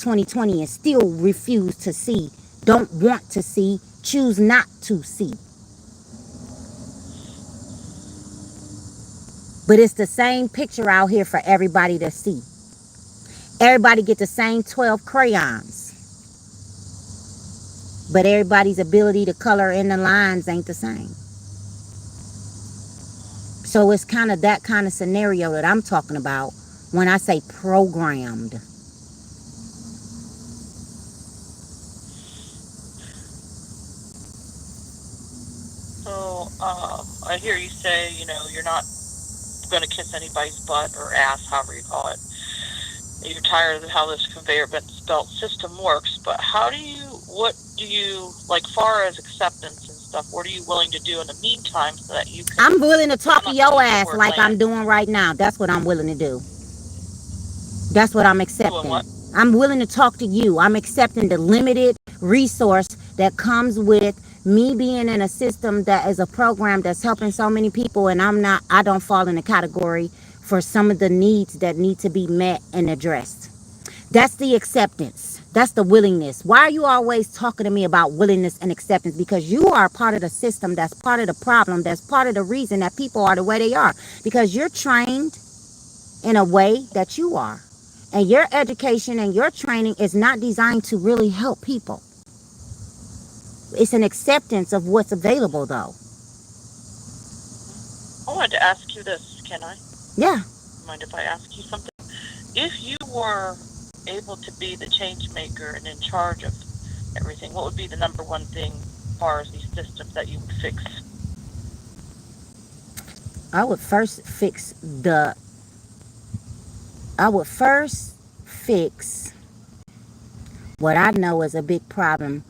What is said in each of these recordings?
2020 and still refuse to see, don't want to see, choose not to see. But it's the same picture out here for everybody to see. Everybody get the same 12 crayons, but everybody's ability to color in the lines ain't the same. So it's kind of that kind of scenario that I'm talking about when I say programmed. So, I hear you say, you're not going to kiss anybody's butt or ass, however you call it. You're tired of how this conveyor belt system works, but what do you, like, far as acceptance and stuff, what are you willing to do in the meantime so that you can, I'm willing to I'm talk to not going to your use the ass word like I'm land. doing right now. That's what I'm willing to do. That's what I'm Doing accepting. what? I'm willing to talk to you. I'm accepting the limited resource that comes with me being in a system that is a program that's helping so many people, and I don't fall in the category for some of the needs that need to be met and addressed. That's the acceptance. That's the willingness. Why are you always talking to me about willingness and acceptance? Because you are part of the system that's part of the problem, that's part of the reason that people are the way they are. Because you're trained in a way that you are. And your education and your training is not designed to really help people. It's an acceptance of what's available, though. I wanted to ask you this, can I? Yeah. Mind if I ask you something? If you were able to be the change maker and in charge of everything, what would be the number one thing as far as these systems that you would fix? I would first fix the. I would first fix what I know is a big problem.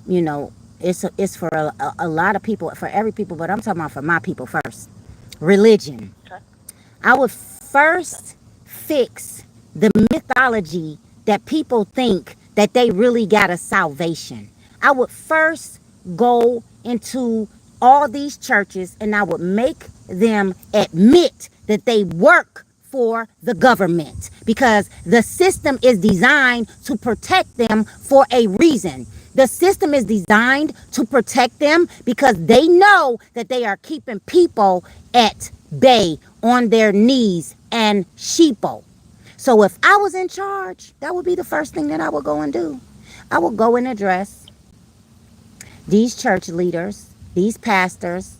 You know, it's for a lot of people, for every people, but I'm talking about for my people first. Religion. Okay. I would Okay. first fix the mythology that people think that they really got a salvation. I would first go into all these churches and I would make them admit that they work for the government because the system is designed to protect them for a reason. The system is designed to protect them because they know that they are keeping people at bay on their knees and sheeple. So if I was in charge, that would be the first thing that I would go and do. I would go and address these church leaders, these pastors,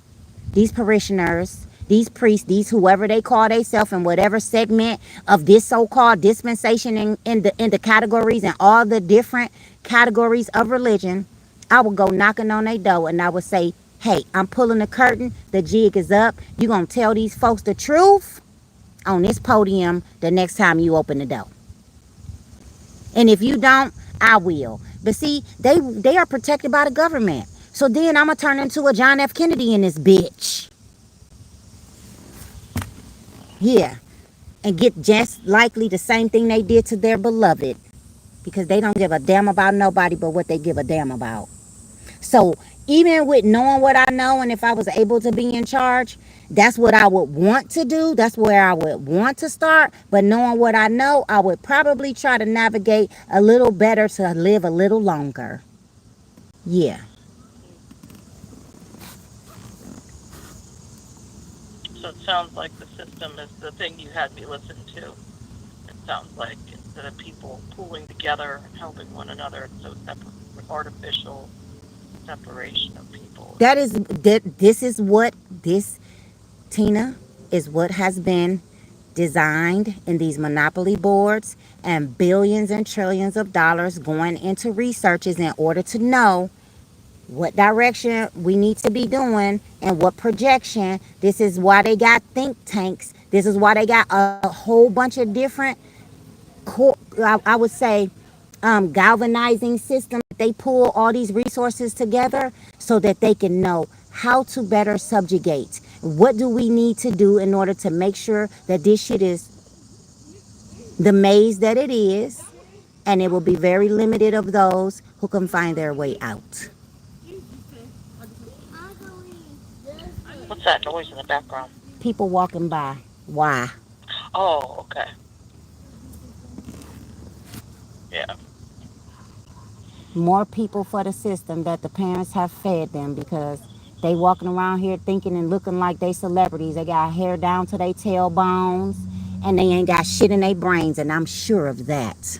these parishioners, these priests, these whoever they call themselves in whatever segment of this so-called dispensation in the categories and all the different categories of religion. I would go knocking on their door and I would say, hey, I'm pulling the curtain. The jig is up. You gonna tell these folks the truth on this podium the next time you open the door. And if you don't, I will. But see, they are protected by the government. So then I'm gonna turn into a John F. Kennedy in this bitch. Yeah. And get just likely the same thing they did to their beloved. Because they don't give a damn about nobody but what they give a damn about. So even with knowing what I know, and if I was able to be in charge, that's what I would want to do. That's where I would want to start. But knowing what I know, I would probably try to navigate a little better to live a little longer. Yeah. So it sounds like the system is the thing you had me listen to. It sounds like instead of people pooling together and helping one another, it's so separate, artificial separation of people. This is what this, Tina, is what has been designed in these monopoly boards and billions and trillions of dollars going into researches in order to know what direction we need to be doing and what projection. This is why they got think tanks. This is why they got a whole bunch of different, I would say, galvanizing systems. They pull all these resources together so that they can know how to better subjugate. What do we need to do in order to make sure that this shit is the maze that it is, and it will be very limited of those who can find their way out. What's that noise in the background? People walking by. Why? Oh, okay. Yeah. More people for the system that the parents have fed them, because they walking around here thinking and looking like they celebrities. They got hair down to their tailbones and they ain't got shit in their brains, and I'm sure of that.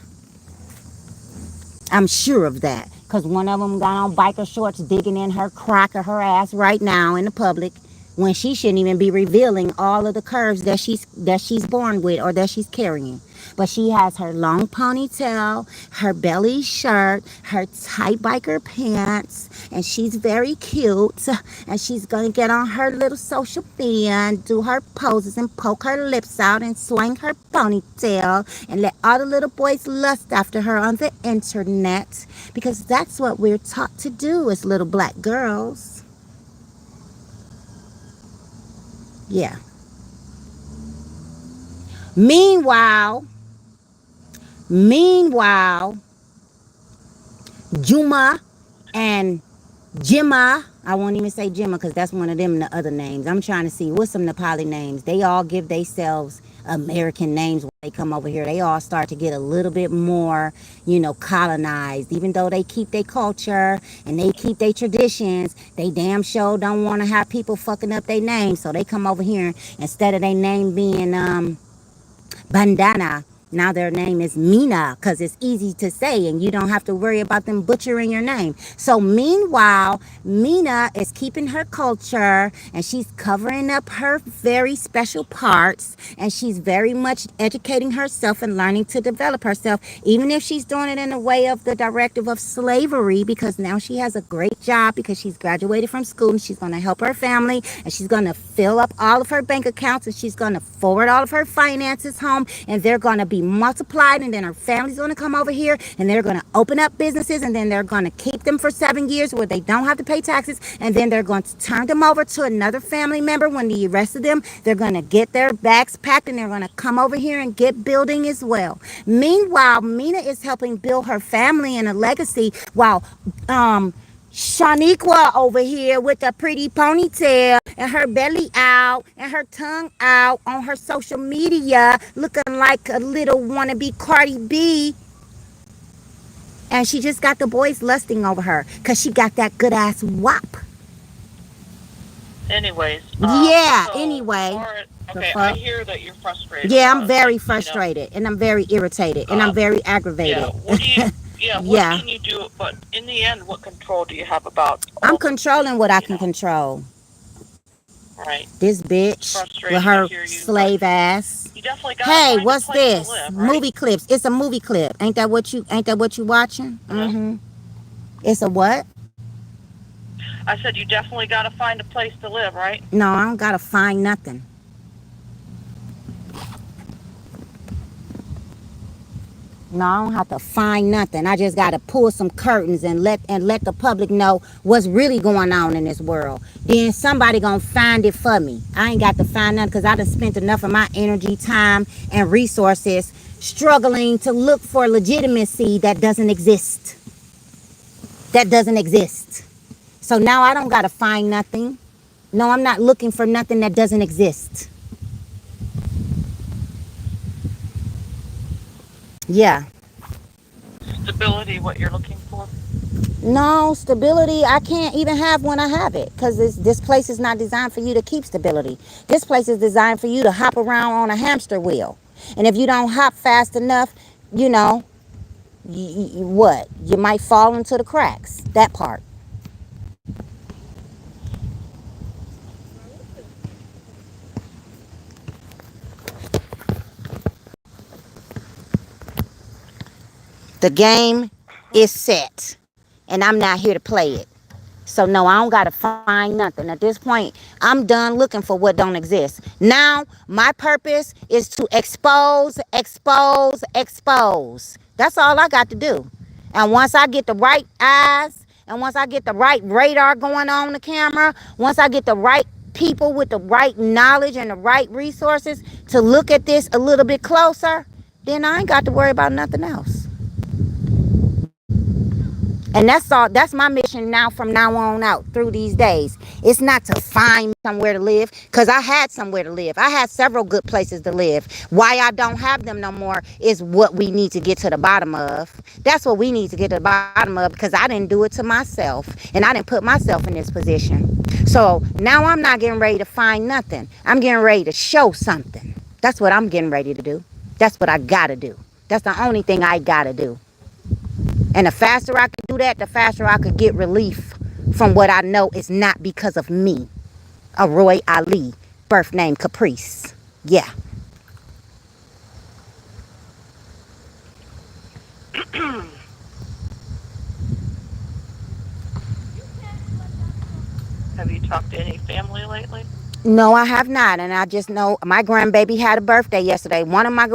I'm sure of that. Because one of them got on biker shorts digging in her crack of her ass right now in the public, when she shouldn't even be revealing all of the curves that she's born with or that she's carrying. But she has her long ponytail, her belly shirt, her tight biker pants, and she's very cute. And she's going to get on her little social media and do her poses and poke her lips out and swing her ponytail and let all the little boys lust after her on the internet, because that's what we're taught to do as little black girls. Yeah. Meanwhile, Juma and Jimma, I won't even say Jimma because that's one of them the other names. I'm trying to see what's some Nepali names. They all give themselves American names when they come over here. They all start to get a little bit more, colonized. Even though they keep their culture and they keep their traditions, they damn sure don't want to have people fucking up their names. So they come over here, instead of their name being Bandana, now their name is Mina, because it's easy to say and you don't have to worry about them butchering your name. So meanwhile, Mina is keeping her culture and she's covering up her very special parts, and she's very much educating herself and learning to develop herself, even if she's doing it in the way of the directive of slavery, because now she has a great job because she's graduated from school and she's going to help her family, and she's going to fill up all of her bank accounts, and she's going to forward all of her finances home, and they're going to be multiplied, and then her family's going to come over here and they're going to open up businesses, and then they're going to keep them for 7 years where they don't have to pay taxes, and then they're going to turn them over to another family member. When the rest of them, they're going to get their bags packed and they're going to come over here and get building as well. Meanwhile, Mina is helping build her family and a legacy, while Shaniqua over here with the pretty ponytail and her belly out and her tongue out on her social media, looking like a little wannabe Cardi B. And she just got the boys lusting over her because she got that good ass wop. Anyways. Yeah, anyway. Okay, I hear that you're frustrated. Yeah, I'm very frustrated and I'm very irritated and I'm very aggravated. Yeah, what can you do? But in the end, what control do you have about? I'm controlling what I can control. Right. This bitch with her slave ass. You definitely got. Hey, what's this? Live, right? Movie clips. It's a movie clip. Ain't that what you watching? Mm-hmm. It's a what? I said you definitely got to find a place to live, right? No, I don't gotta find nothing. No, I don't have to find nothing. I just gotta pull some curtains and let the public know what's really going on in this world. Then somebody gonna find it for me. I ain't got to find nothing because I done spent enough of my energy, time, and resources struggling to look for legitimacy that doesn't exist. That doesn't exist. So now I don't gotta find nothing. No, I'm not looking for nothing that doesn't exist. Yeah. Stability, what you're looking for? No, stability, I can't even have when I have it, because this place is not designed for you to keep stability. This place is designed for you to hop around on a hamster wheel. And if you don't hop fast enough, you might fall into the cracks. That part. The game is set, and I'm not here to play it. So no, I don't gotta find nothing. At this point, I'm done looking for what don't exist. Now, my purpose is to expose. That's all I got to do. And once I get the right eyes, and once I get the right radar going on the camera, once I get the right people with the right knowledge and the right resources to look at this a little bit closer, then I ain't got to worry about nothing else. And that's my mission now from now on out through these days. It's not to find somewhere to live, because I had somewhere to live. I had several good places to live. Why I don't have them no more is what we need to get to the bottom of. That's what we need to get to the bottom of, because I didn't do it to myself, and I didn't put myself in this position. So now I'm not getting ready to find nothing. I'm getting ready to show something. That's what I'm getting ready to do. That's what I gotta do. That's the only thing I gotta do. And the faster I could do that, the faster I could get relief from what I know is not because of me. A Roy Ali, birth name Caprice. Yeah. Have you talked to any family lately? No, I have not. And I just know my grandbaby had a birthday yesterday. One of my other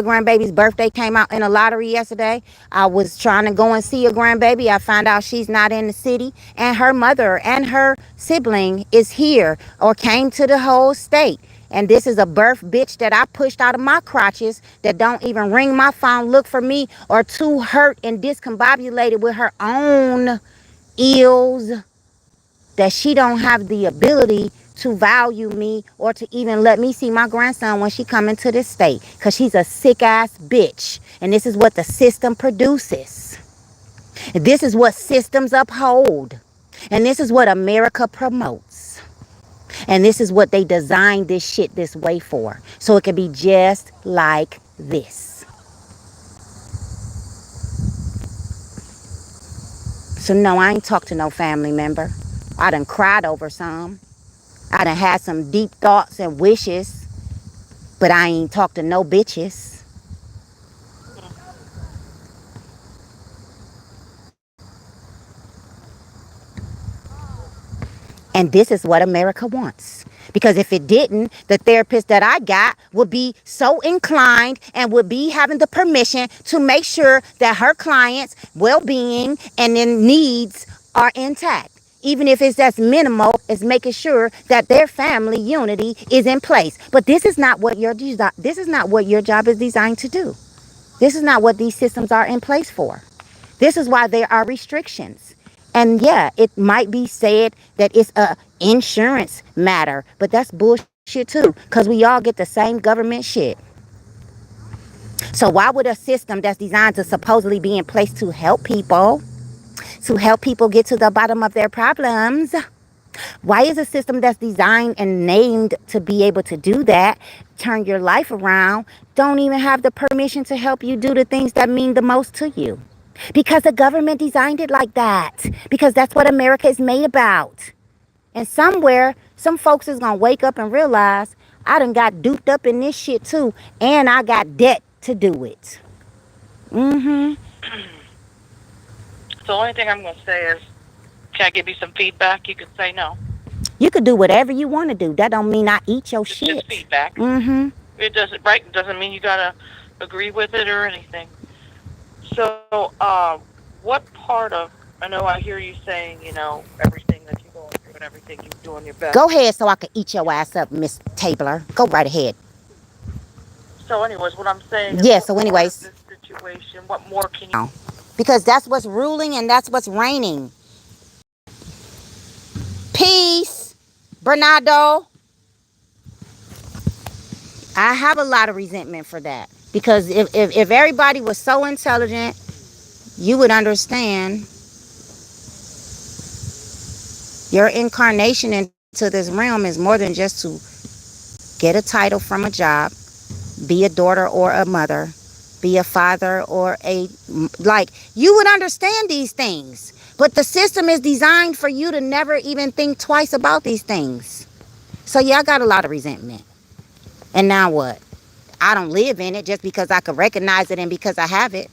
grandbabies' birthday came out in a lottery yesterday. I was trying to go and see a grandbaby. I found out she's not in the city. And her mother and her sibling is here or came to the whole state. And this is a birth bitch that I pushed out of my crotches that don't even ring my phone, look for me, or too hurt and discombobulated with her own ills that she don't have the ability to value me or to even let me see my grandson when she come into this state, because she's a sick ass bitch. And this is what the system produces. This is what systems uphold. And this is what America promotes. And this is what they designed this shit this way for, so it can be just like this. So no, I ain't talked to no family member. I done cried over some. I done had some deep thoughts and wishes, but I ain't talked to no bitches. And this is what America wants. Because if it didn't, the therapist that I got would be so inclined and would be having the permission to make sure that her clients' well-being and their needs are intact. Even if it's as minimal as making sure that their family unity is in place. But this is not what your job is designed to do. This is not what these systems are in place for. This is why there are restrictions. And yeah, it might be said that it's a insurance matter, but that's bullshit too, because we all get the same government shit. So why would a system that's designed to supposedly be in place to help people get to the bottom of their problems, why is a system that's designed and named to be able to do that, turn your life around, don't even have the permission to help you do the things that mean the most to you? Because the government designed it like that. Because that's what America is made about. And somewhere, some folks is going to wake up and realize, I done got duped up in this shit too. And I got debt to do it. So the only thing I'm going to say is, can I give you some feedback? You can say no. You could do whatever you want to do. That don't mean I eat your shit. Just feedback. It doesn't, right? It doesn't mean you got to agree with it or anything. So, what part of, I know I hear you saying, everything that you're going through and everything you're doing your best. Go ahead so I can eat your ass up, Miss Tabler. Go right ahead. So anyways, what I'm saying is, yeah, so anyways, this situation, what more can you... Because that's what's ruling and that's what's reigning. Peace, Bernardo. I have a lot of resentment for that. Because if everybody was so intelligent, you would understand your incarnation into this realm is more than just to get a title from a job, be a daughter or a mother, be a father or you would understand these things. But the system is designed for you to never even think twice about these things. So yeah, I got a lot of resentment. And now what? I don't live in it just because I could recognize it and because I have it.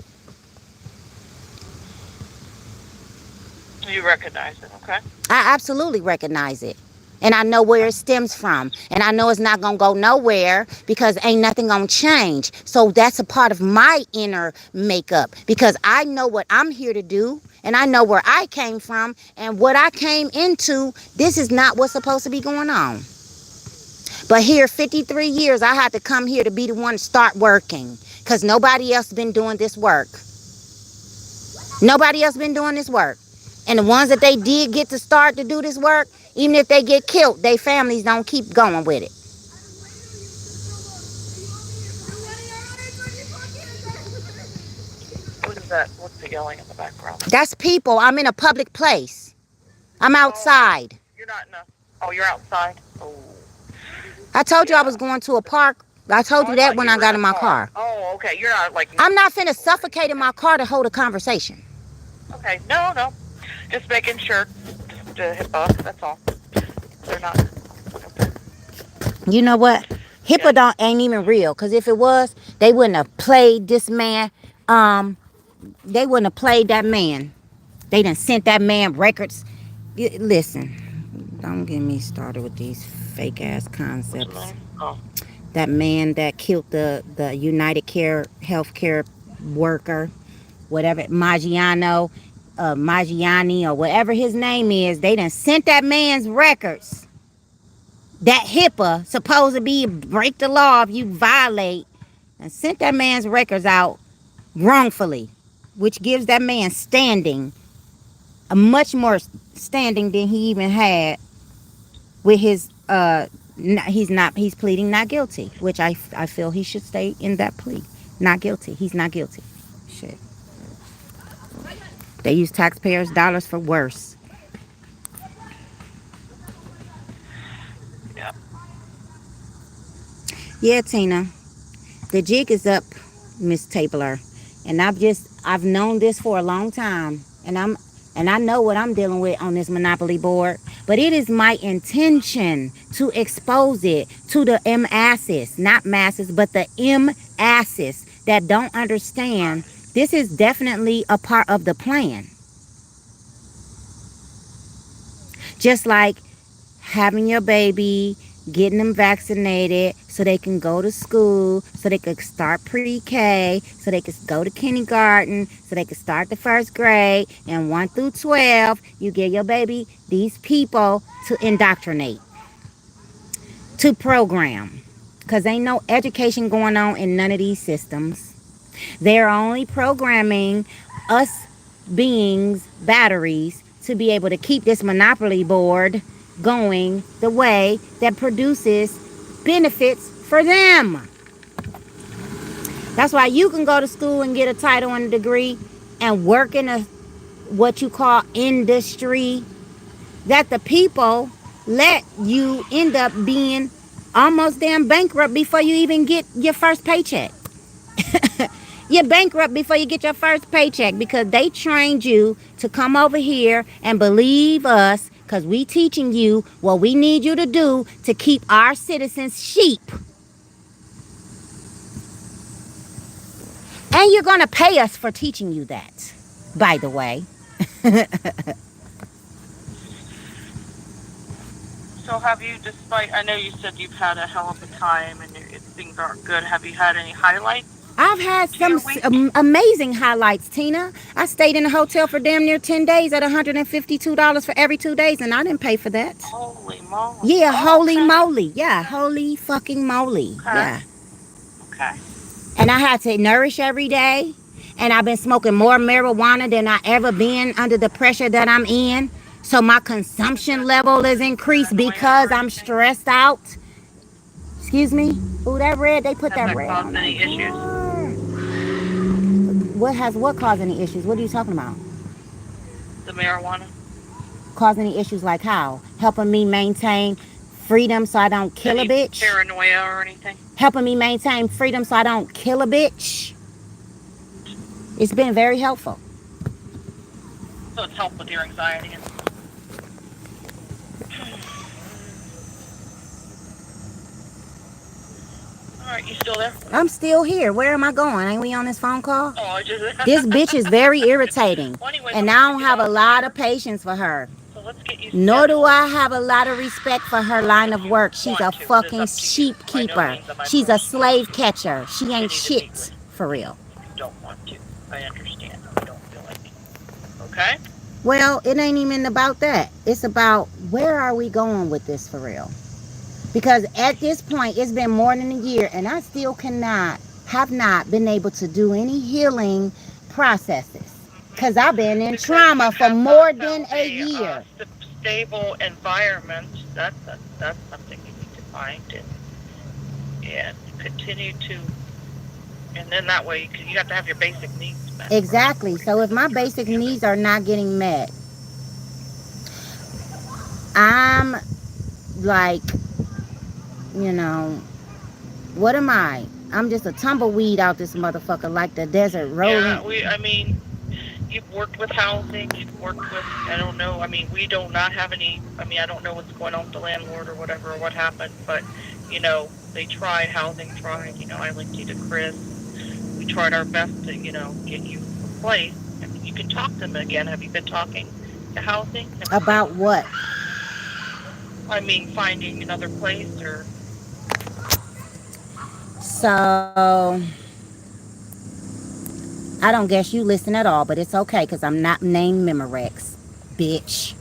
You recognize it, okay? I absolutely recognize it. And I know where it stems from. And I know it's not going to go nowhere because ain't nothing going to change. So that's a part of my inner makeup. Because I know what I'm here to do. And I know where I came from. And what I came into, this is not what's supposed to be going on. But here, 53 years, I had to come here to be the one to start working. Because nobody else has been doing this work. Nobody else been doing this work. And the ones that they did get to start to do this work, even if they get killed, their families don't keep going with it. What is that? What's the yelling in the background? That's people. I'm in a public place. I'm Oh, outside. you're not in a. Oh, you're outside. Oh. I told you I Yeah. was going to a park. I told Oh, you I that thought when you I were got in in a my car. Oh, okay. You're not like. I'm not finna suffocate in my car to hold a conversation. Okay. No, no. Just making sure. Just HIPAA. That's all. They're not. Okay. You know what? HIPAA Yeah. don't ain't even real. Cause if it was, they wouldn't have played this man. They wouldn't have played that man. They done sent that man records. Listen, don't get me started with these fake ass What's the concepts. name? Oh. That man that killed the United Care healthcare worker, whatever, Maggiani or whatever his name is, they done sent that man's records. That HIPAA supposed to be break the law if you violate, and sent that man's records out wrongfully, which gives that man standing, a much more standing than he even had with his he's pleading not guilty, which I feel he should stay in that plea. Not guilty. He's not guilty. Shit. They use taxpayers' dollars for worse. Yeah. Yeah, Tina. The jig is up, Miss Tabler. And I've known this for a long time. And I know what I'm dealing with on this Monopoly board. But it is my intention to expose it to the M-asses, not masses, but the M-asses that don't understand. This is definitely a part of the plan. Just like having your baby, getting them vaccinated so they can go to school, so they can start pre-K, so they can go to kindergarten, so they can start the first grade, and 1 through 12, you give your baby these people to indoctrinate, to program. Because ain't no education going on in none of these systems. They're only programming us beings, batteries, to be able to keep this monopoly board going the way that produces benefits for them. That's why you can go to school and get a title and a degree and work in a what you call industry that the people let you end up being almost damn bankrupt before you even get your first paycheck. You're bankrupt before you get your first paycheck because they trained you to come over here and believe us because we teaching you what we need you to do to keep our citizens sheep. And you're going to pay us for teaching you that, by the way. So have you, despite, I know you said you've had a hell of a time and things aren't good, have you had any highlights I've had to some your week? amazing highlights, Tina. I stayed in a hotel for damn near 10 days at $152 for every 2 days, and I didn't pay for that. Holy moly. Yeah, Oh, holy okay. moly. Yeah, holy fucking moly. Okay. Yeah. Okay. And I had to nourish every day. And I've been smoking more marijuana than I ever been under the pressure that I'm in. So my consumption level is increased because I'm stressed out. Excuse me? Ooh, that red, they put Has that that red caused on any that issues? door. What caused any issues? What are you talking about? The marijuana? Cause any issues like how? Helping me maintain freedom so I don't kill a Any bitch? paranoia or anything? Helping me maintain freedom so I don't kill a bitch? It's been very helpful. So it's helped with your anxiety and all right, you still there? I'm still here. Where am I going? Ain't we on this phone call? Oh, I just This bitch is very irritating. Well, anyways, And I'm I gonna don't get have a off lot here. of patience for her. So let's get you Nor do scheduled. I have a lot of respect for her line of work. She's a Want to, but it's fucking up to you. sheep By no keeper. means am I She's a forcing you slave catcher. She to ain't need to meet shit with for real. if you don't want to. I understand. I don't feel like it. Okay? Well, it ain't even about that. It's about where are we going with this for real? Because at this point, it's been more than a year and I still have not been able to do any healing processes. Because I've been in Because trauma you for have more not than found a a year. stable environment. That's something you need to find and continue to, and then that way you have to have your basic needs met. Exactly. So if my basic needs are not getting met, I'm like, you know, what am I? I'm just a tumbleweed out this motherfucker, like the desert rolling. Yeah, I mean, you've worked with housing, you've worked with, I don't know, I mean, we do not have any, I mean, I don't know what's going on with the landlord or whatever, or what happened, but, you know, they tried, housing tried, you know, I linked you to Chris. We tried our best to, you know, get you a place. I mean, you can talk to them again. Have you been talking to housing? About what? I mean, finding another place or... So I don't guess you listen at all, but it's okay because I'm not named Memorex, bitch.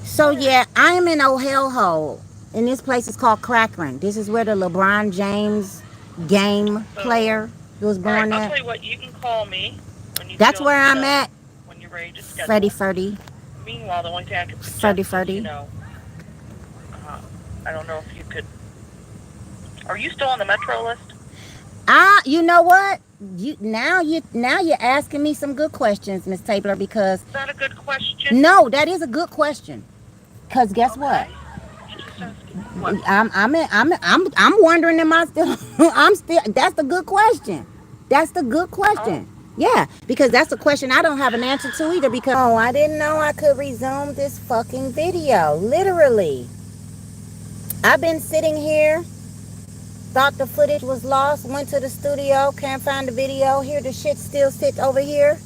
So yeah, I am in a hellhole, and this place is called Crackering. This is where the LeBron James game So, player was all right, born I'll at. tell you what, you can call me when you That's feel, where you I'm know, at. when you're ready to Freddy schedule. Freddy. Meanwhile, the only thing I could Freddy suggest is, you Freddy. know, I don't know if you could... Are you still on the Metro list? You know what? You're asking me some good questions, Miss Tabler, because Is that a good question? no, that is a good question. Cause guess what? Okay. Just asking. What? I'm wondering, am I still I'm still that's the good question. That's the good Oh, question. Yeah, because that's a question I don't have an answer to either, because oh, I didn't know I could resume this fucking video. Literally. I've been sitting here, thought the footage was lost, went to the studio, can't find the video, here the shit still sits over here.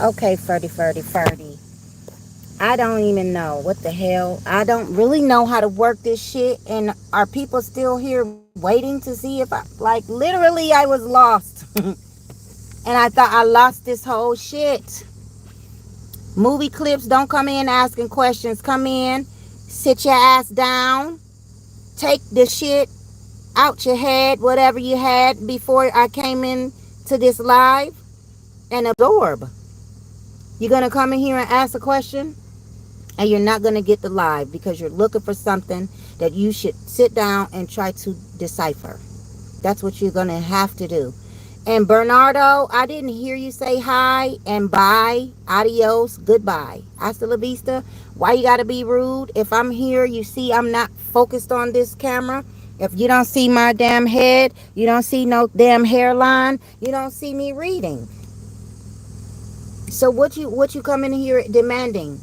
Okay, Ferdy. I don't even know what the hell. I don't really know how to work this shit. And are people still here waiting to see if I, like, literally I was lost. And I thought I lost this whole shit. Movie clips, don't come in asking questions. Come in, sit your ass down, take the shit out your head, whatever you had before I came in to this live, and absorb. You're going to come in here and ask a question, and you're not going to get the live because you're looking for something that you should sit down and try to decipher. That's what you're going to have to do. And Bernardo, I didn't hear you say hi and bye, adios, goodbye, hasta la vista. Why you got to be rude? If I'm here, you see I'm not focused on this camera. If you don't see my damn head, you don't see no damn hairline, you don't see me reading. So what you come in here demanding?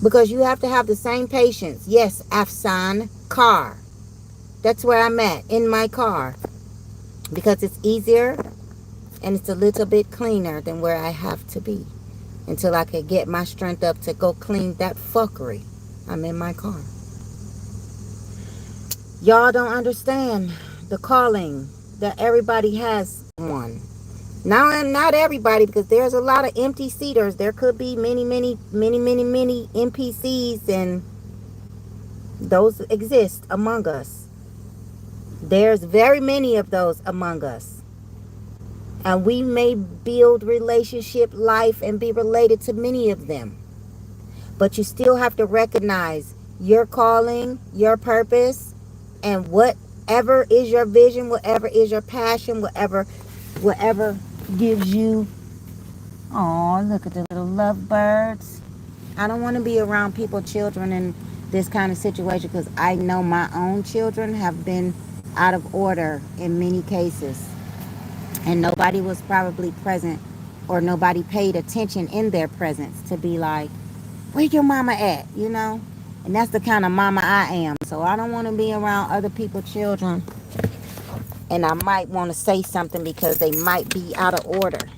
Because you have to have the same patience. Yes, Afsan, car. That's where I'm at, in my car. Because it's easier and it's a little bit cleaner than where I have to be. Until I can get my strength up to go clean that fuckery. I'm in my car. Y'all don't understand the calling that everybody has one. Now, not everybody, because there's a lot of empty seaters. There could be many NPCs, and those exist among us. There's very many of those among us. And we may build relationship, life, and be related to many of them. But you still have to recognize your calling, your purpose, and whatever is your vision, whatever is your passion, whatever gives you. Oh, look at the little lovebirds. I don't want to be around people, children in this kind of situation, because I know my own children have been out of order in many cases. And nobody was probably present, or nobody paid attention in their presence to be like, where your mama at, you know? And that's the kind of mama I am. So I don't want to be around other people's children. And I might want to say something because they might be out of order.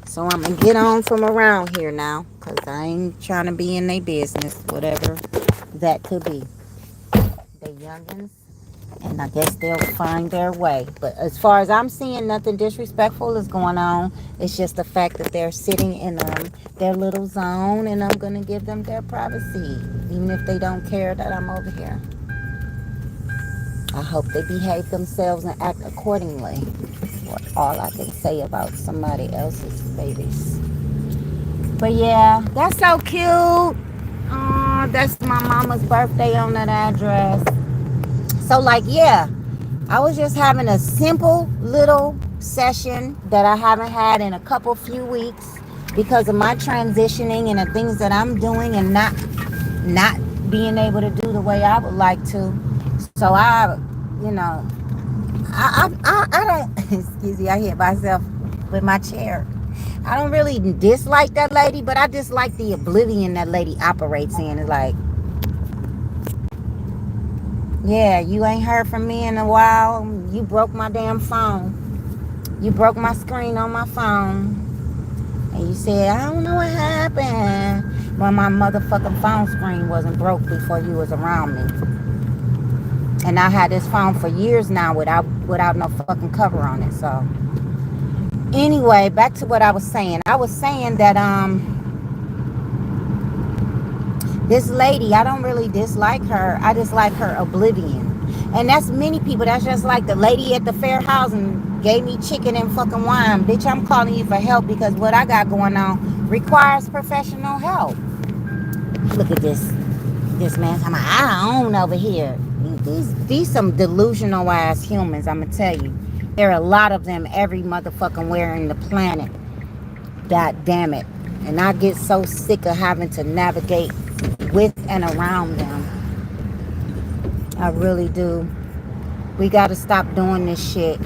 So I'm going to get on from around here now, because I ain't trying to be in their business, whatever that could be. The youngins, and I guess they'll find their way. But as far as I'm seeing, nothing disrespectful is going on. It's just the fact that they're sitting in their little zone, and I'm going to give them their privacy, even if they don't care that I'm over here. I hope they behave themselves and act accordingly. That's what all I can say about somebody else's babies. But yeah, that's so cute. Oh, that's my mama's birthday on that address. So like, yeah, I was just having a simple little session that I haven't had in a couple few weeks because of my transitioning and the things that I'm doing and not being able to do the way I would like to. So you know, I don't excuse me, I hit myself with my chair. I don't really dislike that lady, but I dislike the oblivion that lady operates in. It's like, yeah, you ain't heard from me in a while. You broke my damn phone. You broke my screen on my phone. And you said, I don't know what happened. Well, my motherfucking phone screen wasn't broke before you was around me. And I had this phone for years now without no fucking cover on it. So anyway, back to what I was saying. I was saying that this lady, I don't really dislike her. I dislike her oblivion. And that's many people. That's just like the lady at the fair housing gave me chicken and fucking wine. Bitch, I'm calling you for help because what I got going on requires professional help. Look at this. This man talking about, I own over here. These some delusional ass humans, I'm going to tell you. There are a lot of them every motherfucking where in the planet. God damn it. And I get so sick of having to navigate with and around them. I really do. We got to stop doing this shit.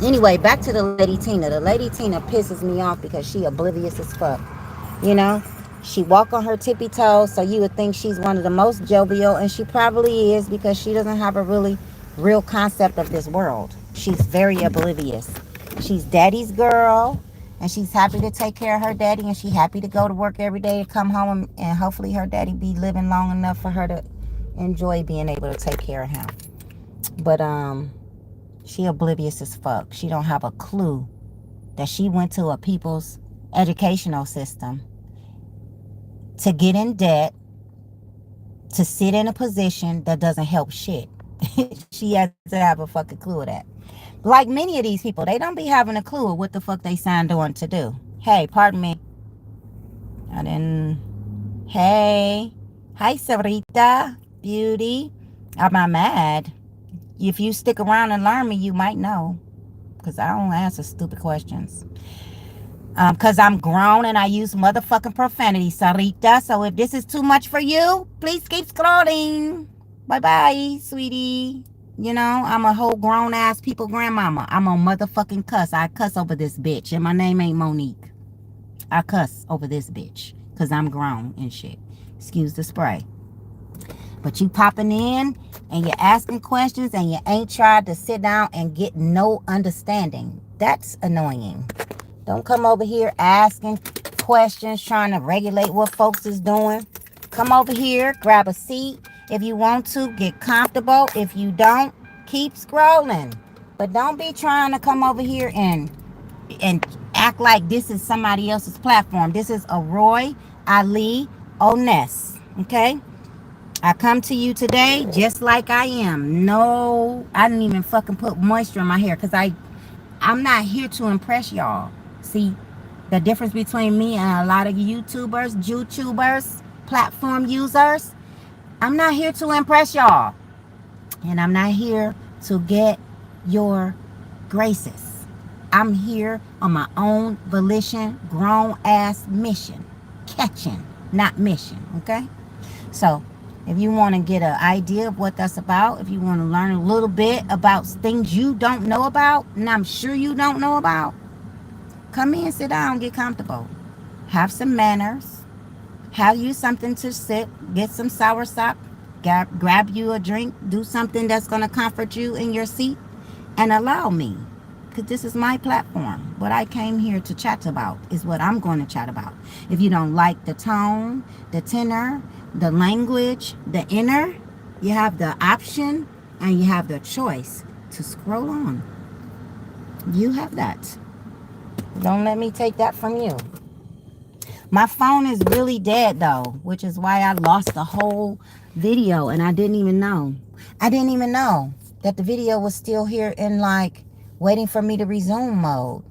Anyway, back to the lady Tina. The lady Tina pisses me off because she oblivious as fuck. You know? She walk on her tippy toes, so you would think she's one of the most jovial, and she probably is because she doesn't have a really real concept of this world. She's very oblivious. She's daddy's girl, and she's happy to take care of her daddy, and she's happy to go to work every day and come home, and hopefully her daddy be living long enough for her to enjoy being able to take care of him. But she oblivious as fuck. She don't have a clue that she went to a people's educational system to get in debt, to sit in a position that doesn't help shit. She has to have a fucking clue of that. Like many of these people, they don't be having a clue of what the fuck they signed on to do. Hey, pardon me. I didn't. Hey. Hi, Sarita. Beauty. I'm not mad. If you stick around and learn me, you might know. Because I don't answer stupid questions. Because I'm grown and I use motherfucking profanity, Sarita. So if this is too much for you, please keep scrolling. Bye-bye, sweetie. You know, I'm a whole grown-ass people grandmama. I'm a motherfucking cuss. I cuss over this bitch. And my name ain't Monique. I cuss over this bitch. Because I'm grown and shit. Excuse the spray. But you popping in and you're asking questions and you ain't tried to sit down and get no understanding. That's annoying. Don't come over here asking questions, trying to regulate what folks is doing. Come over here, grab a seat. If you want to, get comfortable. If you don't, keep scrolling. But don't be trying to come over here and act like this is somebody else's platform. This is a Roy Ali Oness. Okay? I come to you today just like I am. No, I didn't even fucking put moisture in my hair because I'm not here to impress y'all. See, the difference between me and a lot of YouTubers, platform users, I'm not here to impress y'all. And I'm not here to get your graces. I'm here on my own volition, grown ass mission. Catching, not mission, okay? So, if you want to get an idea of what that's about, if you want to learn a little bit about things you don't know about, and I'm sure you don't know about, come in, sit down, get comfortable. Have some manners. Have you something to sip. Get some soursop. Grab you a drink. Do something that's going to comfort you in your seat. And allow me. Because this is my platform. What I came here to chat about is what I'm going to chat about. If you don't like the tone, the tenor, the language, the inner, you have the option and you have the choice to scroll on. You have that. Don't let me take that from you. My phone is really dead though, which is why I lost the whole video and I didn't even know. I didn't even know that the video was still here in like waiting for me to resume mode.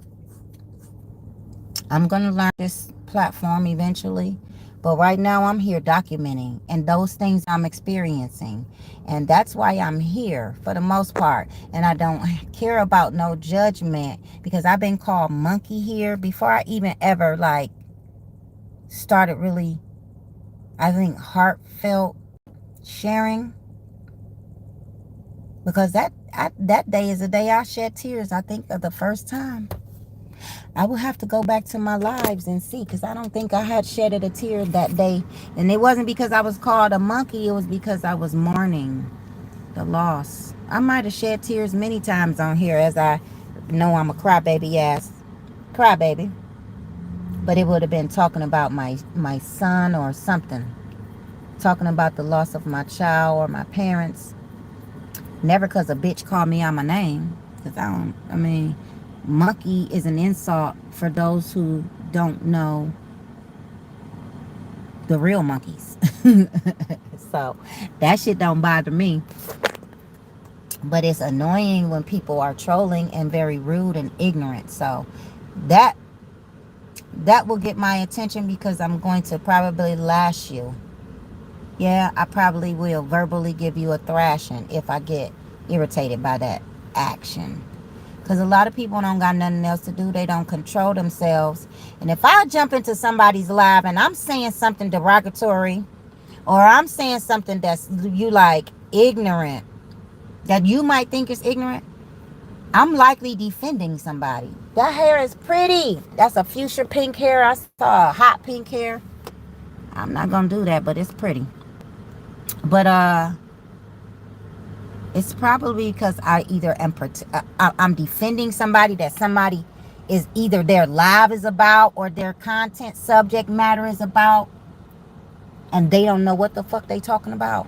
I'm going to learn this platform eventually. But right now I'm here documenting and those things I'm experiencing. And that's why I'm here for the most part. And I don't care about no judgment because I've been called monkey here before I even ever like started really, I think, heartfelt sharing. Because that day is the day I shed tears, I think, for the first time. I will have to go back to my lives and see, because I don't think I had shedded a tear that day. And it wasn't because I was called a monkey. It was because I was mourning the loss. I might have shed tears many times on here, as I know I'm a crybaby ass crybaby. But it would have been talking about my son or something. Talking about the loss of my child or my parents. Never because a bitch called me on my name. Because monkey is an insult for those who don't know the real monkeys. So that shit don't bother me. But it's annoying when people are trolling and very rude and ignorant. So that will get my attention, because I'm going to probably lash you. Yeah, I probably will verbally give you a thrashing if I get irritated by that action. Because a lot of people don't got nothing else to do. They don't control themselves. And if I jump into somebody's live and I'm saying something derogatory, or I'm saying something that's you like ignorant, that you might think is ignorant, I'm likely defending somebody. That hair is pretty. That's a fuchsia pink hair. I saw a hot pink hair. I'm not going to do that, but it's pretty. But it's probably because I either I'm defending somebody that somebody is either their live is about or their content subject matter is about, and they don't know what the fuck they talking about,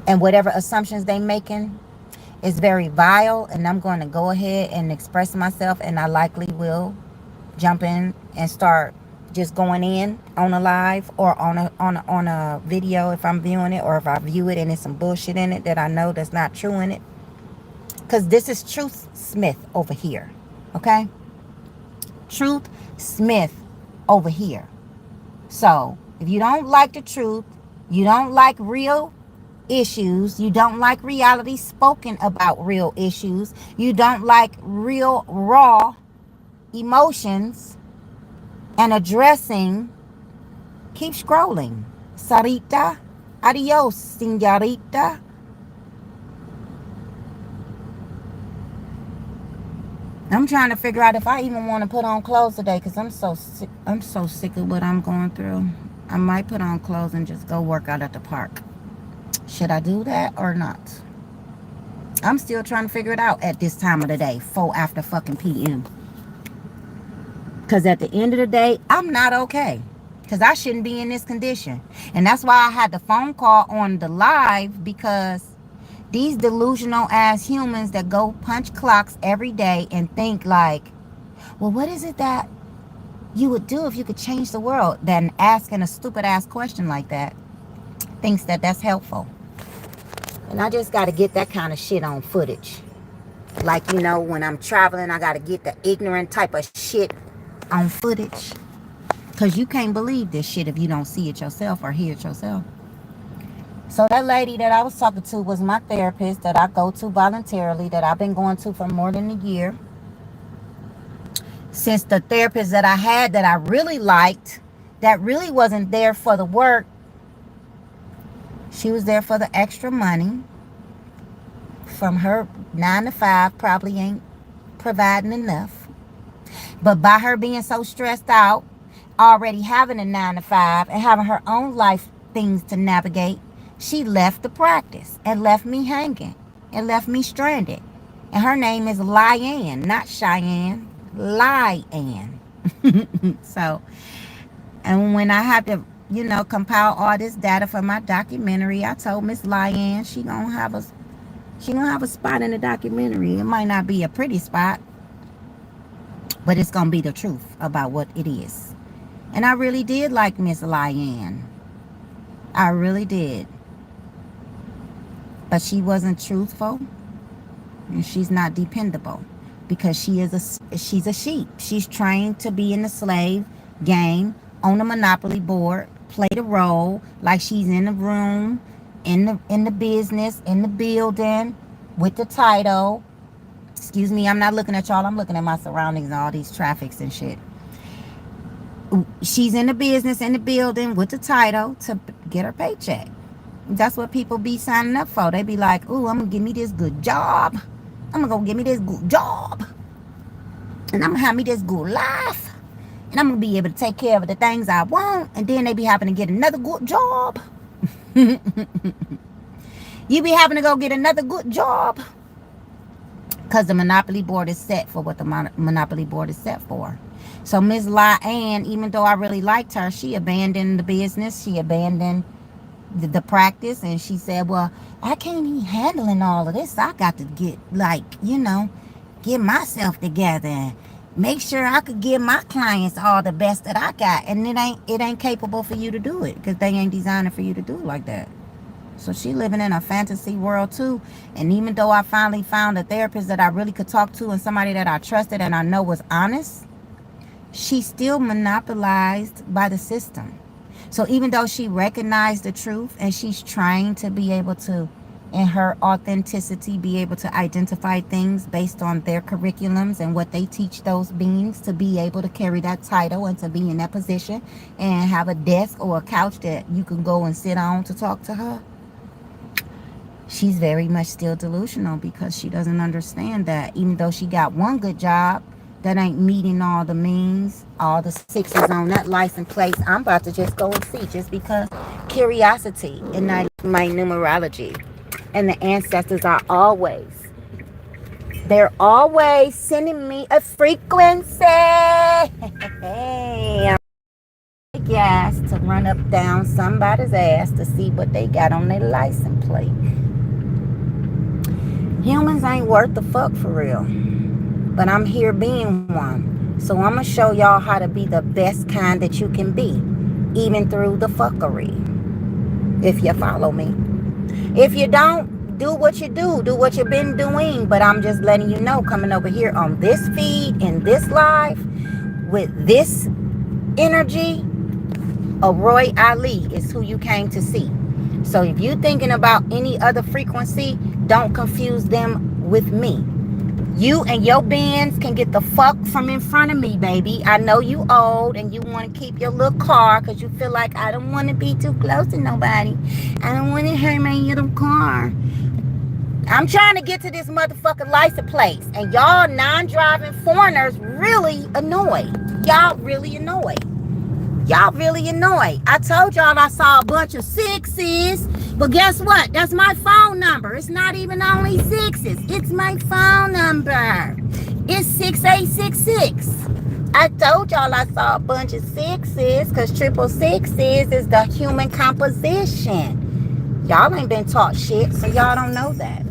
and whatever assumptions they making is very vile. And I'm going to go ahead and express myself, and I likely will jump in and start just going in on a live or on a video if I'm viewing it, or if I view it and there's some bullshit in it that I know that's not true in it. Because this is Truth Smith over here. Okay? Truth Smith over here. So if you don't like the truth, you don't like real issues, you don't like reality spoken about real issues, you don't like real raw emotions and addressing, keep scrolling. Sarita, adios, señorita. I'm trying to figure out if I even want to put on clothes today, because I'm so sick of what I'm going through. I might put on clothes and just go work out at the park. Should I do that or not? I'm still trying to figure it out at this time of the day, 4 after fucking p.m. Because at the end of the day, I'm not okay. Because I shouldn't be in this condition. And that's why I had the phone call on the live, because these delusional ass humans that go punch clocks every day and think like, well, what is it that you would do if you could change the world? Then asking a stupid ass question like that thinks that that's helpful. And I just got to get that kind of shit on footage. Like, you know, when I'm traveling, I got to get the ignorant type of shit on footage. Because you can't believe this shit if you don't see it yourself or hear it yourself. So that lady that I was talking to was my therapist that I go to voluntarily, that I've been going to for more than a year. Since the therapist that I had that I really liked, that really wasn't there for the work, she was there for the extra money. From her 9 to 5 probably ain't providing enough. But by her being so stressed out, already having a 9 to 5 and having her own life things to navigate, she left the practice and left me hanging and left me stranded. And her name is Lyanne, not Cheyenne. Lyanne. So, and when I have to, you know, compile all this data for my documentary, I told Miss Lyanne she gonna have a spot in the documentary. It might not be a pretty spot, but it's gonna be the truth about what it is. And I really did like Miss Lyanne. I really did. But she wasn't truthful, and she's not dependable, because she's a sheep. She's trained to be in the slave game, on the monopoly board, play the role like she's in the room, in the business, in the building, with the title. Excuse me, I'm not looking at y'all. I'm looking at my surroundings and all these traffics and shit. She's in the business, in the building, with the title to get her paycheck. That's what people be signing up for. They be like, ooh, I'm going to give me this good job. I'm going to go give me this good job. And I'm going to have me this good life. And I'm going to be able to take care of the things I want. And then they be having to get another good job. You be having to go get another good job. Because the monopoly board is set for what the monopoly board is set for. So Miss Lyanne, even though I really liked her, she abandoned the business. She abandoned the practice. And she said, well, I can't be handling all of this. I got to get, like, you know, get myself together and make sure I could give my clients all the best that I got. And it ain't capable for you to do it, because they ain't designing for you to do it like that. So she living in a fantasy world too. And even though I finally found a therapist that I really could talk to, and somebody that I trusted and I know was honest, she's still monopolized by the system. So even though she recognized the truth, and she's trying to be able to, in her authenticity, be able to identify things based on their curriculums and what they teach those beings, to be able to carry that title and to be in that position and have a desk or a couch that you can go and sit on to talk to her, she's very much still delusional, because she doesn't understand that even though she got one good job that ain't meeting all the means, all the sixes on that license plate, I'm about to just go and see, just because curiosity and my numerology. And the ancestors are they're always sending me a frequency. Hey, I'm gas to run up down somebody's ass to see what they got on their license plate. Humans ain't worth the fuck for real. But I'm here being one. So I'm going to show y'all how to be the best kind that you can be, even through the fuckery. If you follow me. If you don't, do what you do. Do what you've been doing. But I'm just letting you know, coming over here on this feed, in this live, with this energy, Roy Ali is who you came to see. So if you're thinking about any other frequency, don't confuse them with me. You and your bands can get the fuck from in front of me, baby. I know you old and you want to keep your little car because you feel like, I don't want to be too close to nobody. I don't want to hurt my little car. I'm trying to get to this motherfucking license plate. And y'all non-driving foreigners really annoy. Y'all really annoy. Y'all really annoyed. I told y'all I saw a bunch of sixes. But guess what? That's my phone number. It's not even only sixes. It's my phone number. It's 6866. I told y'all I saw a bunch of sixes, because 666 is the human composition. Y'all ain't been taught shit, so y'all don't know that.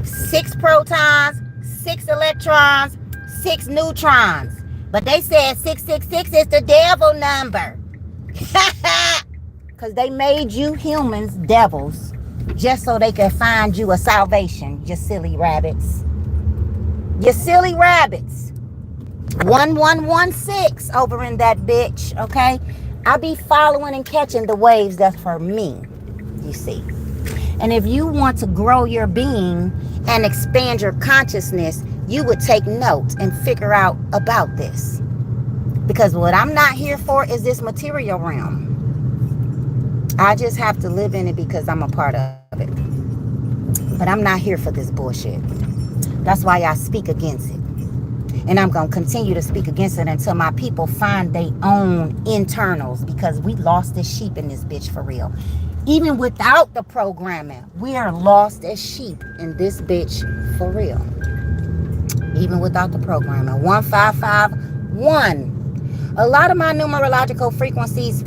6 protons, 6 electrons, 6 neutrons. But they said 666 is the devil number. Because they made you humans devils just so they can find you a salvation, you silly rabbits. You silly rabbits. 1116 over in that bitch, okay? I be following and catching the waves that's for me, you see. And if you want to grow your being and expand your consciousness, you would take note and figure out about this. Because what I'm not here for is this material realm. I just have to live in it because I'm a part of it. But I'm not here for this bullshit. That's why I speak against it. And I'm going to continue to speak against it until my people find their own internals. Because we lost as sheep in this bitch for real. Even without the programming, we are lost as sheep in this bitch for real. Even without the programming. 1551. A lot of my numerological frequencies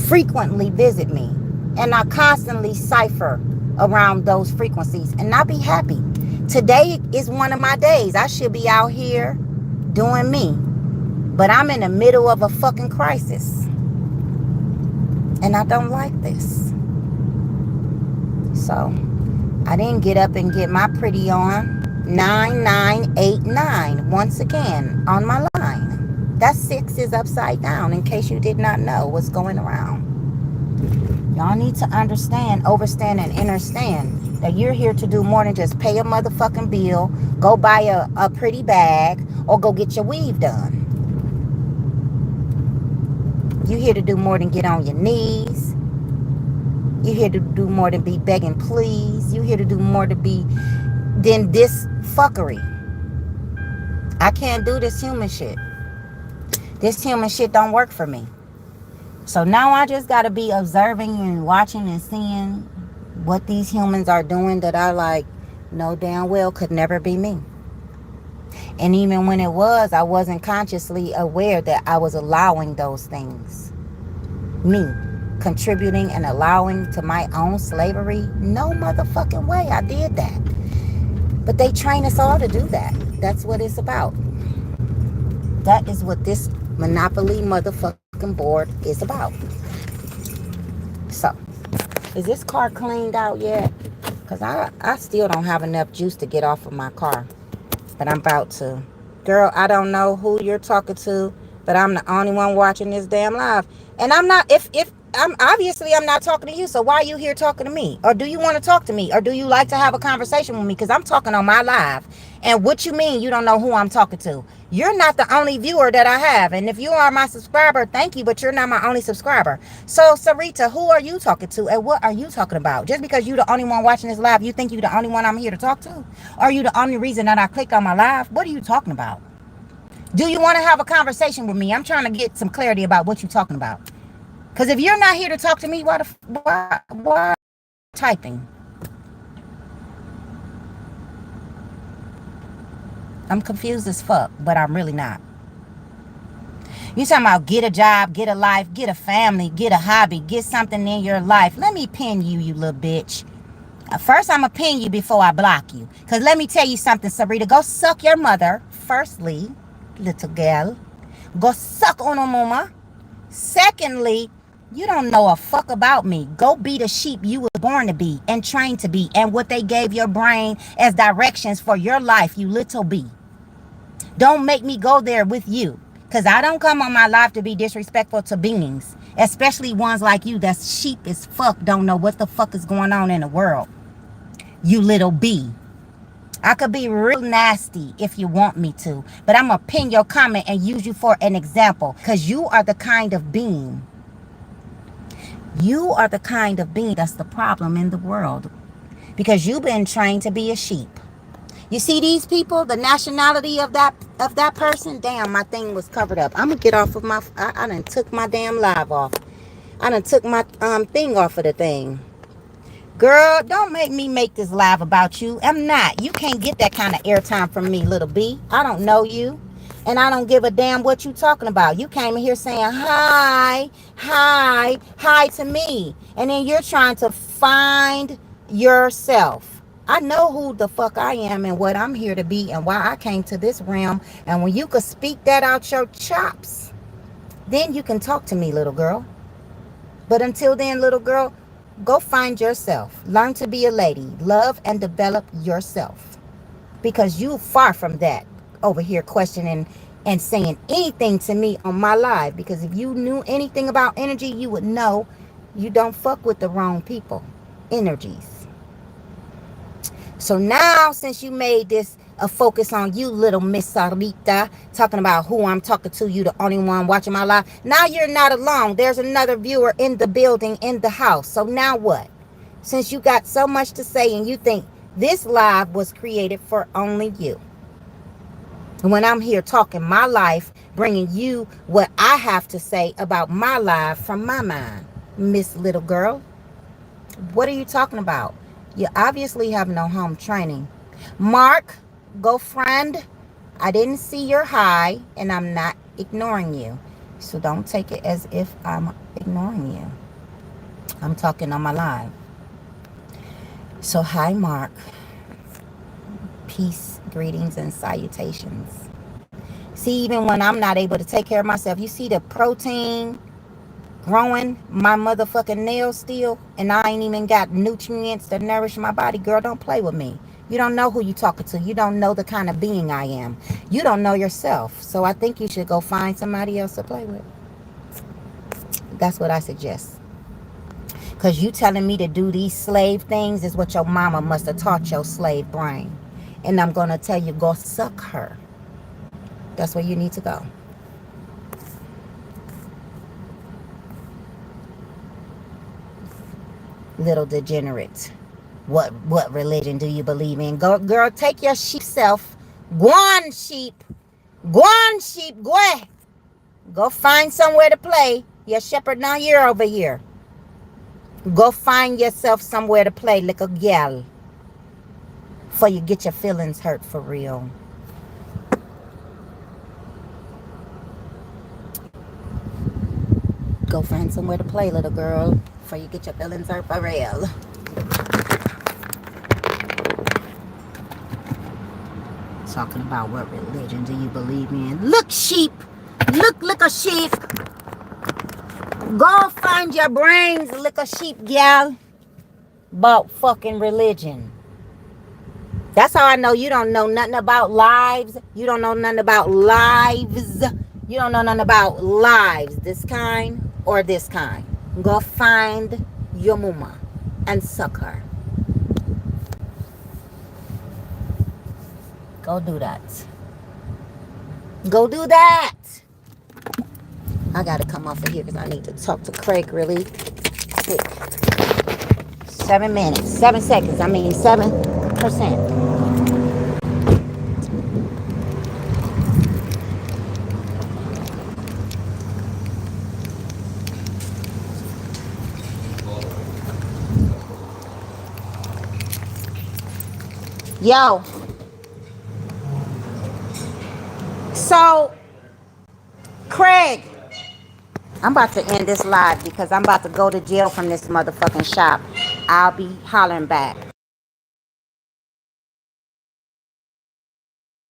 frequently visit me. And I constantly cipher around those frequencies. And I be happy. Today is one of my days. I should be out here doing me. But I'm in the middle of a fucking crisis. And I don't like this. So I didn't get up and get my pretty on. 9989 once again on my line. That 6 is upside down in case you did not know what's going around. Y'all need to understand, overstand, and understand that you're here to do more than just pay a motherfucking bill, go buy a pretty bag, or go get your weave done. You're here to do more than get on your knees. You're here to do more than be begging please. You're here to do more than this fuckery. I can't do this human shit. This human shit don't work for me. So now I just got to be observing and watching and seeing what these humans are doing that I like know damn well could never be me. And even when it was, I wasn't consciously aware that I was allowing those things. Me contributing and allowing to my own slavery? No motherfucking way I did that. But they train us all to do that. That's what it's about. That is what this monopoly motherfucking board is about. So, is this car cleaned out yet? Because I still don't have enough juice to get off of my car. But I'm about to. Girl, I don't know who you're talking to, but I'm the only one watching this damn live. And I'm not, if I'm obviously I'm not talking to you, so why are you here talking to me? Or do you want to talk to me? Or do you like to have a conversation with me? Because I'm talking on my live. And what you mean you don't know who I'm talking to? You're not the only viewer that I have. And if you are my subscriber, thank you, but you're not my only subscriber. So, Sarita, who are you talking to and what are you talking about? Just because you're the only one watching this live, you think you're the only one I'm here to talk to? Are you the only reason that I clicked on my live? What are you talking about? Do you want to have a conversation with me? I'm trying to get some clarity about what you're talking about. Because if you're not here to talk to me, why are you typing? I'm confused as fuck, but I'm really not. You talking about get a job, get a life, get a family, get a hobby, get something in your life. Let me pin you, you little bitch. First, I'm going to pin you before I block you. Because let me tell you something, Sarita. Go suck your mother, firstly, little girl. Go suck on a mama. Secondly, you don't know a fuck about me. Go be the sheep you were born to be and trained to be and what they gave your brain as directions for your life, you little bee. Don't make me go there with you, because I don't come on my life to be disrespectful to beings, especially ones like you that's sheep as fuck, don't know what the fuck is going on in the world. You little bee. I could be real nasty if you want me to, but I'm going to pin your comment and use you for an example, because you are the kind of being. You are the kind of being that's the problem in the world, because you've been trained to be a sheep. You see these people, the nationality of that person. Damn, my thing was covered up. I'm gonna get off of my. I done took my damn live off. I done took my thing off of the thing. Girl, don't make me make this live about you. I'm not. You can't get that kind of airtime from me, little B. I don't know you. And I don't give a damn what you talking about. You came in here saying hi, hi, hi to me. And then you're trying to find yourself. I know who the fuck I am and what I'm here to be and why I came to this realm. And when you could speak that out your chops, then you can talk to me, little girl. But until then, little girl, go find yourself. Learn to be a lady. Love and develop yourself. Because you far from that over here questioning and saying anything to me on my live. Because if you knew anything about energy, you would know you don't fuck with the wrong people. Energies. So now, since you made this a focus on you, little Miss Sarita, talking about who I'm talking to, you the only one watching my live. Now you're not alone. There's another viewer in the building, in the house. So now what? Since you got so much to say and you think this live was created for only you. When I'm here talking my life, bringing you what I have to say about my life from my mind, Miss Little Girl. What are you talking about? You obviously have no home training. Mark, go friend. I didn't see your hi, and I'm not ignoring you. So don't take it as if I'm ignoring you. I'm talking on my live. So hi, Mark. Peace, greetings, and salutations. See, even when I'm not able to take care of myself, you see the protein growing my motherfucking nails still, and I ain't even got nutrients to nourish my body. Girl, don't play with me. You don't know who you talking to. You don't know the kind of being I am. You don't know yourself. So I think you should go find somebody else to play with. That's what I suggest. Because you telling me to do these slave things is what your mama must have taught your slave brain. And I'm going to tell you, go suck her. That's where you need to go. Little degenerate. What religion do you believe in? Go, girl, take your sheep self. Go on, sheep. Go on, sheep. Go find somewhere to play. Your shepherd now you're over here. Go find yourself somewhere to play like a gal. Before you get your feelings hurt for real. Go find somewhere to play, little girl. Before you get your feelings hurt for real. Talking about what religion do you believe in? Look, sheep. Look a sheep. Go find your brains, look a sheep, gal. About fucking religion. That's how I know you don't know nothing about lives. You don't know nothing about lives. You don't know nothing about lives. This kind or this kind. Go find your mama and suck her. Go do that. Go do that. I gotta come off of here because I need to talk to Craig really quick. 7 minutes. 7 seconds. 7%. Yo. So, Craig, I'm about to end this live because I'm about to go to jail from this motherfucking shop. I'll be hollering back.